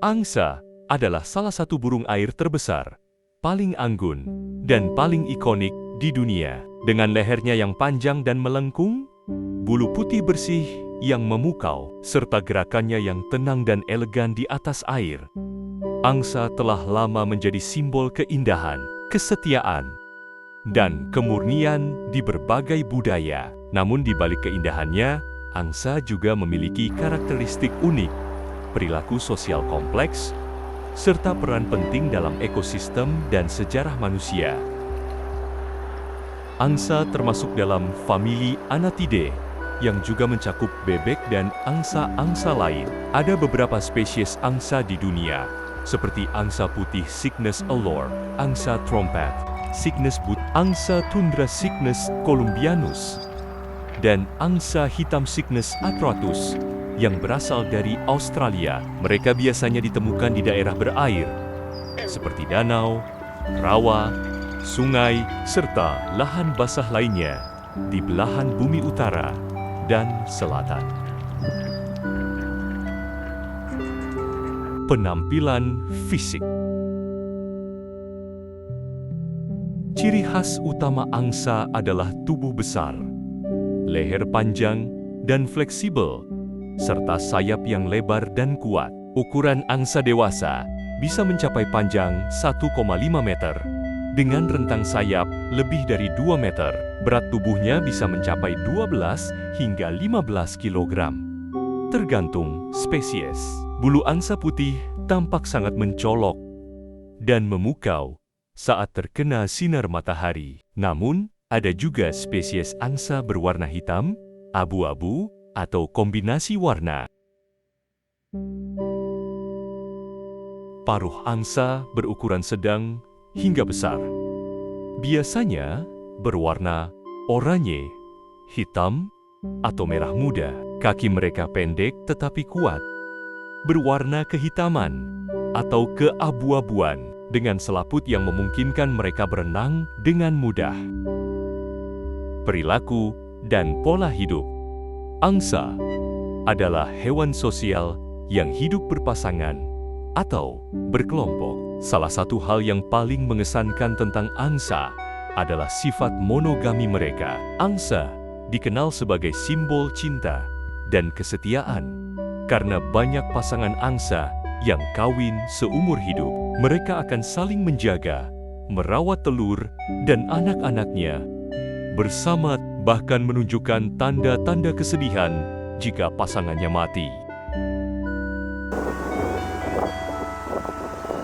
Angsa adalah salah satu burung air terbesar, paling anggun, dan paling ikonik di dunia. Dengan lehernya yang panjang dan melengkung, bulu putih bersih yang memukau, serta gerakannya yang tenang dan elegan di atas air. Angsa telah lama menjadi simbol keindahan, kesetiaan, dan kemurnian di berbagai budaya. Namun di balik keindahannya, angsa juga memiliki karakteristik unik, perilaku sosial kompleks, serta peran penting dalam ekosistem dan sejarah manusia. Angsa termasuk dalam famili Anatidae, yang juga mencakup bebek dan angsa-angsa lain. Ada beberapa spesies angsa di dunia, seperti angsa putih Cygnus allor, angsa trompet, Cygnus but, angsa tundra Cygnus columbianus, dan angsa hitam Cygnus atratus, yang berasal dari Australia. Mereka biasanya ditemukan di daerah berair, seperti danau, rawa, sungai, serta lahan basah lainnya di belahan bumi utara dan selatan. Penampilan fisik. Ciri khas utama angsa adalah tubuh besar, leher panjang dan fleksibel, serta sayap yang lebar dan kuat. Ukuran angsa dewasa bisa mencapai panjang 1,5 meter, dengan rentang sayap lebih dari 2 meter. Berat tubuhnya bisa mencapai 12 hingga 15 kg. Tergantung spesies. Bulu angsa putih tampak sangat mencolok dan memukau saat terkena sinar matahari. Namun, ada juga spesies angsa berwarna hitam, abu-abu, atau kombinasi warna. Paruh angsa berukuran sedang hingga besar. Biasanya berwarna oranye, hitam, atau merah muda. Kaki mereka pendek tetapi kuat, berwarna kehitaman atau keabu-abuan, dengan selaput yang memungkinkan mereka berenang dengan mudah. Perilaku dan pola hidup. Angsa adalah hewan sosial yang hidup berpasangan atau berkelompok. Salah satu hal yang paling mengesankan tentang angsa adalah sifat monogami mereka. Angsa dikenal sebagai simbol cinta dan kesetiaan karena banyak pasangan angsa yang kawin seumur hidup. Mereka akan saling menjaga, merawat telur dan anak-anaknya bersama, bahkan menunjukkan tanda-tanda kesedihan jika pasangannya mati.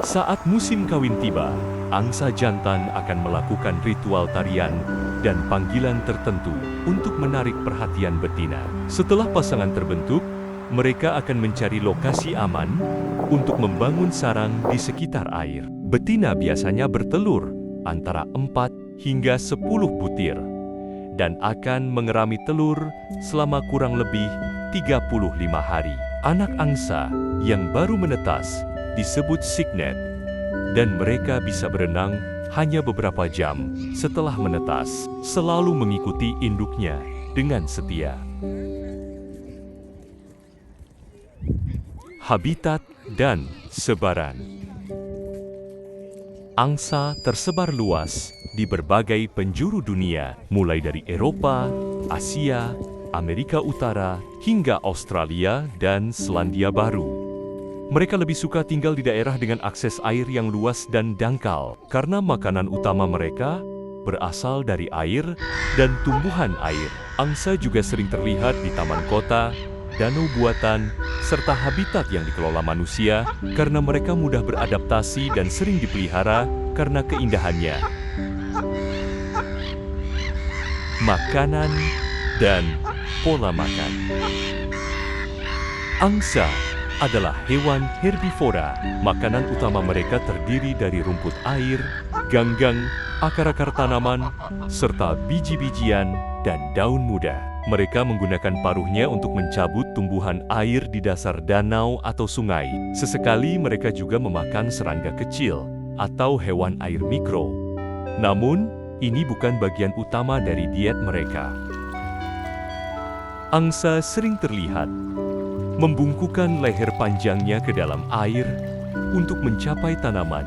Saat musim kawin tiba, angsa jantan akan melakukan ritual tarian dan panggilan tertentu untuk menarik perhatian betina. Setelah pasangan terbentuk, mereka akan mencari lokasi aman untuk membangun sarang di sekitar air. Betina biasanya bertelur antara 4 hingga 10 butir dan akan mengerami telur selama kurang lebih 35 hari. Anak angsa yang baru menetas disebut cygnet, dan mereka bisa berenang hanya beberapa jam setelah menetas, selalu mengikuti induknya dengan setia. Habitat dan sebaran. Angsa tersebar luas di berbagai penjuru dunia, mulai dari Eropa, Asia, Amerika Utara, hingga Australia dan Selandia Baru. Mereka lebih suka tinggal di daerah dengan akses air yang luas dan dangkal, karena makanan utama mereka berasal dari air dan tumbuhan air. Angsa juga sering terlihat di taman kota, danau buatan, serta habitat yang dikelola manusia karena mereka mudah beradaptasi dan sering dipelihara karena keindahannya. Makanan dan pola makan. Angsa adalah hewan herbivora. Makanan utama mereka terdiri dari rumput air, ganggang, akar-akar tanaman, serta biji-bijian dan daun muda. Mereka menggunakan paruhnya untuk mencabut tumbuhan air di dasar danau atau sungai. Sesekali mereka juga memakan serangga kecil atau hewan air mikro. Namun, ini bukan bagian utama dari diet mereka. Angsa sering terlihat membungkukkan leher panjangnya ke dalam air untuk mencapai tanaman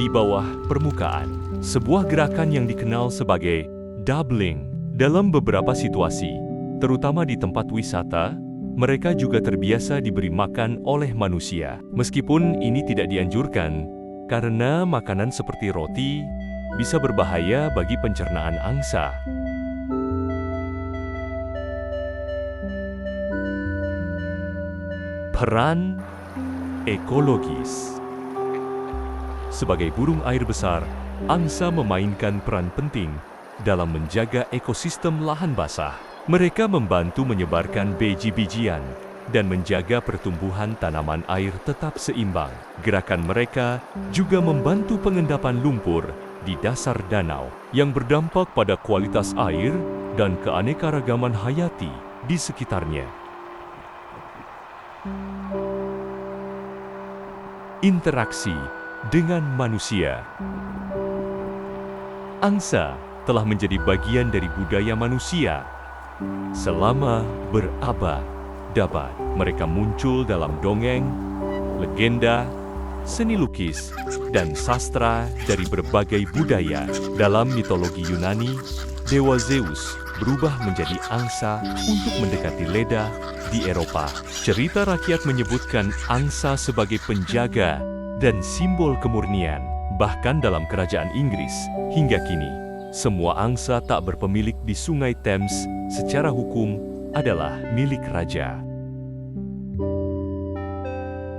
di bawah permukaan. Sebuah gerakan yang dikenal sebagai doubling. Dalam beberapa situasi, terutama di tempat wisata, mereka juga terbiasa diberi makan oleh manusia. Meskipun ini tidak dianjurkan, karena makanan seperti roti bisa berbahaya bagi pencernaan angsa. Peran ekologis. Sebagai burung air besar, angsa memainkan peran penting dalam menjaga ekosistem lahan basah. Mereka membantu menyebarkan biji-bijian dan menjaga pertumbuhan tanaman air tetap seimbang. Gerakan mereka juga membantu pengendapan lumpur di dasar danau yang berdampak pada kualitas air dan keanekaragaman hayati di sekitarnya. Interaksi dengan manusia. Angsa telah menjadi bagian dari budaya manusia. Selama berabad-abad, mereka muncul dalam dongeng, legenda, seni lukis, dan sastra dari berbagai budaya. Dalam mitologi Yunani, Dewa Zeus berubah menjadi angsa untuk mendekati Leda di Eropa. Cerita rakyat menyebutkan angsa sebagai penjaga dan simbol kemurnian. Bahkan dalam kerajaan Inggris, hingga kini, semua angsa tak berpemilik di Sungai Thames secara hukum adalah milik raja.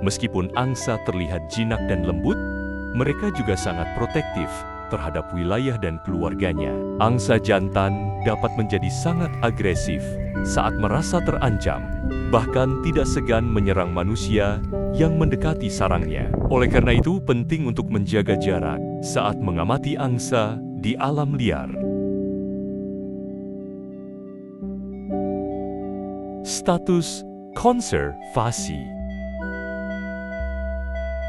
Meskipun angsa terlihat jinak dan lembut, mereka juga sangat protektif terhadap wilayah dan keluarganya. Angsa jantan dapat menjadi sangat agresif saat merasa terancam, bahkan tidak segan menyerang manusia yang mendekati sarangnya. Oleh karena itu, penting untuk menjaga jarak saat mengamati angsa di alam liar. Status konservasi.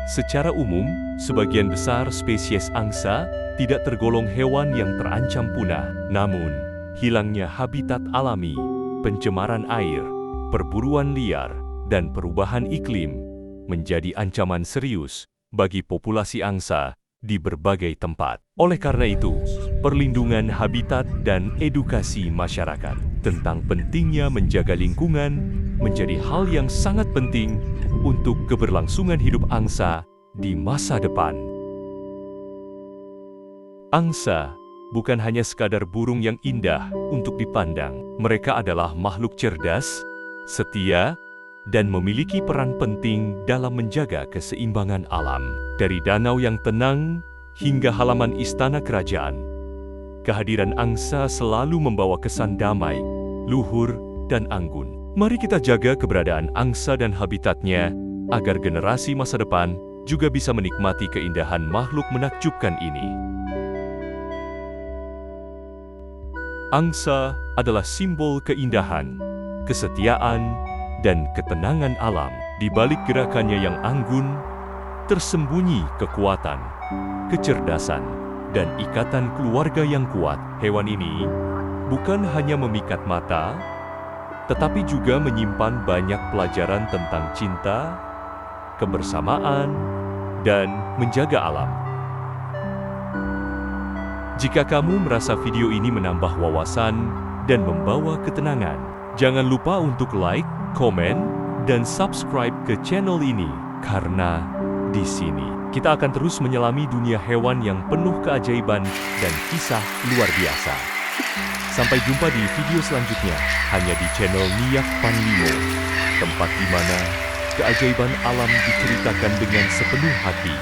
Secara umum, sebagian besar spesies angsa tidak tergolong hewan yang terancam punah. Namun, hilangnya habitat alami, pencemaran air, perburuan liar, dan perubahan iklim menjadi ancaman serius bagi populasi angsa di berbagai tempat. Oleh karena itu, perlindungan habitat dan edukasi masyarakat tentang pentingnya menjaga lingkungan menjadi hal yang sangat penting untuk keberlangsungan hidup angsa di masa depan. Angsa bukan hanya sekadar burung yang indah untuk dipandang. Mereka adalah makhluk cerdas, setia, dan memiliki peran penting dalam menjaga keseimbangan alam. Dari danau yang tenang hingga halaman istana kerajaan, kehadiran angsa selalu membawa kesan damai, luhur, dan anggun. Mari kita jaga keberadaan angsa dan habitatnya agar generasi masa depan juga bisa menikmati keindahan makhluk menakjubkan ini. Angsa adalah simbol keindahan, kesetiaan, dan ketenangan alam. Di balik gerakannya yang anggun, tersembunyi kekuatan, kecerdasan, dan ikatan keluarga yang kuat. Hewan ini bukan hanya memikat mata, tetapi juga menyimpan banyak pelajaran tentang cinta, kebersamaan, dan menjaga alam. Jika kamu merasa video ini menambah wawasan dan membawa ketenangan, jangan lupa untuk like, komen, dan subscribe ke channel ini, karena di sini kita akan terus menyelami dunia hewan yang penuh keajaiban dan kisah luar biasa. Sampai jumpa di video selanjutnya, hanya di channel Niak Panlimo, tempat di mana keajaiban alam diceritakan dengan sepenuh hati.